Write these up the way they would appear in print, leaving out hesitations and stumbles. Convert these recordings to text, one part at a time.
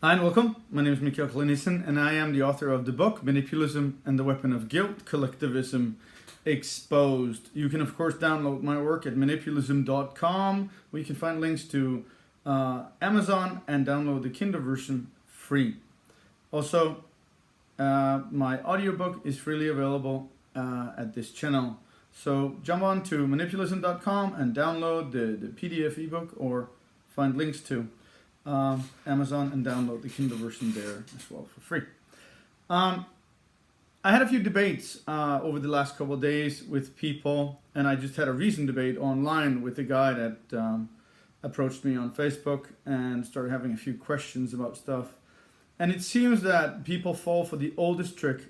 Hi and welcome. My name is Mikael Klinissen and I am the author of the book Manipulalism and the Weapon of Guilt, Collectivism Exposed. You can of course download my work at manipulalism.com where you can find links to Amazon and download the Kindle version free. Also, my audiobook is freely available at this channel. So jump on to manipulalism.com and download the PDF ebook or find links to Amazon and download the Kindle version there as well for free. I had a few debates over the last couple of days with people, and I just had a recent debate online with a guy that approached me on Facebook and started having a few questions about stuff. And it seems that people fall for the oldest trick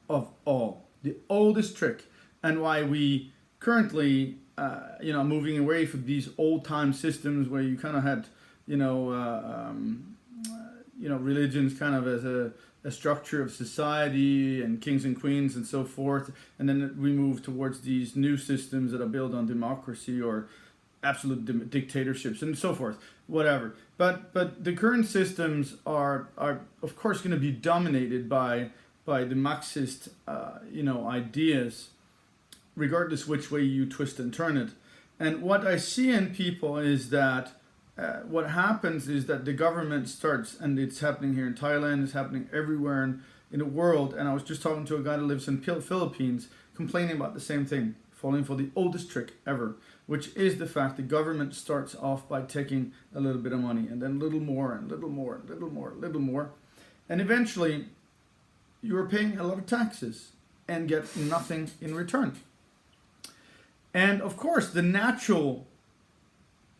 of all, the oldest trick, and why we currently, moving away from these old-time systems where you kind of had religions kind of as a structure of society and kings and queens and so forth, and then we move towards these new systems that are built on democracy or absolute dictatorships and so forth, whatever. But the current systems are of course going to be dominated by the Marxist ideas, regardless which way you twist and turn it. And what I see in people is that what happens is that the government starts, and it's happening here in Thailand, it's happening everywhere in the world. And I was just talking to a guy that lives in Philippines, complaining about the same thing, falling for the oldest trick ever, which is the fact the government starts off by taking a little bit of money and then a little more and little more and little more, little more. And eventually you're paying a lot of taxes and get nothing in return. And of course, the natural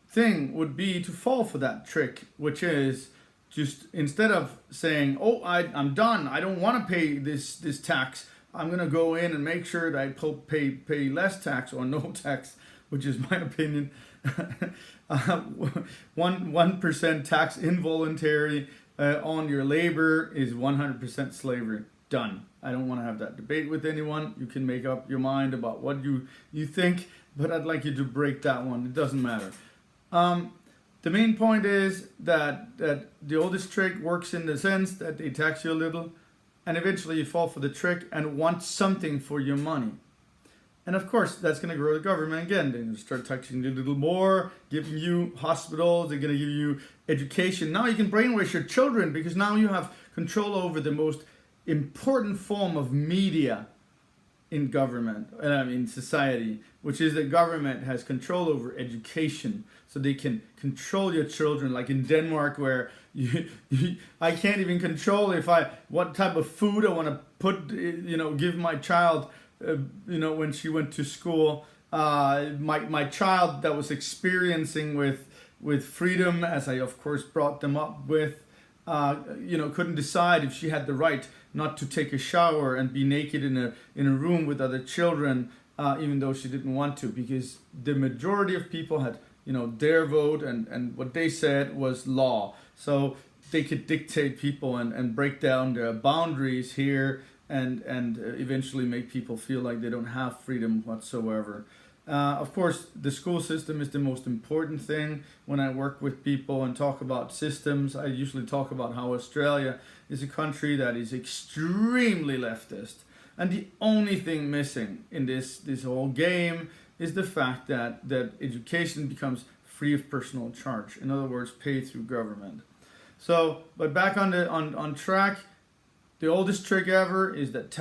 thing would be to fall for that trick, which is just instead of saying, "Oh, I'm done. I don't want to pay this tax. I'm gonna go in and make sure that I pay less tax or no tax," which is my opinion. 1% tax involuntary on your labor is 100% slavery. Done. I don't want to have that debate with anyone. You can make up your mind about what you think, but I'd like you to break that one. It doesn't matter. The main point is that the oldest trick works in the sense that they tax you a little and eventually you fall for the trick and want something for your money. And of course, that's going to grow the government again. They're going to start taxing you a little more, giving you hospitals, they're going to give you education. Now you can brainwash your children because now you have control over the most important form of media in government, in society, which is that government has control over education, so they can control your children, like in Denmark, where I can't even control what type of food I want to put, give my child, when she went to school. My child that was experiencing with freedom, as I of course brought them up with, couldn't decide if she had the right not to take a shower and be naked in a room with other children, even though she didn't want to, because the majority of people had, their vote and what they said was law. So they could dictate people and break down their boundaries here and eventually make people feel like they don't have freedom whatsoever. Of course, the school system is the most important thing. When I work with people and talk about systems, I usually talk about how Australia is a country that is extremely leftist. And the only thing missing in this whole game is the fact that education becomes free of personal charge. In other words, paid through government. So, but back on track, the oldest trick ever is that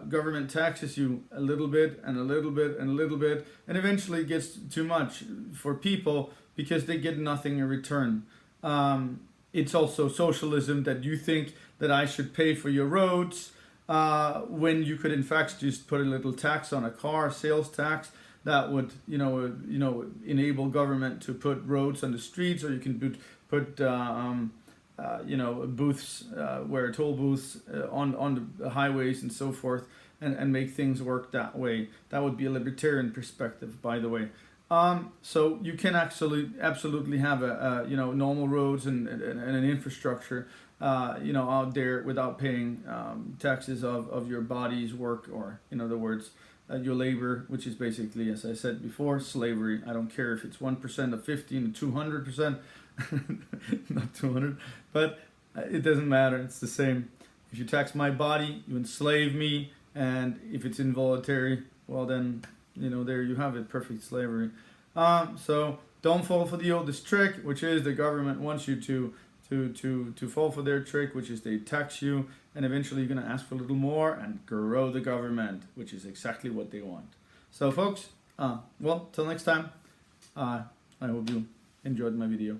government taxes you a little bit and a little bit and a little bit, and eventually it gets too much for people because they get nothing in return. It's also socialism that you think that I should pay for your roads when you could in fact just put a little tax on a car, sales tax, that would enable government to put roads on the streets, or you can put booths, where toll booths on the highways and so forth, and make things work that way. That would be a libertarian perspective, by the way. So you can absolutely have normal roads and an infrastructure, out there without paying taxes of your body's work, or in other words, your labor, which is basically, as I said before, slavery. I don't care if it's 1% of 15 to 200%. not 200, but it doesn't matter. It's the same. If you tax my body, you enslave me, and if it's involuntary, well then, there you have it, perfect slavery. So don't fall for the oldest trick, which is the government wants you to fall for their trick, which is they tax you, and eventually you're going to ask for a little more and grow the government, which is exactly what they want. So folks, well, till next time, I hope you enjoyed my video.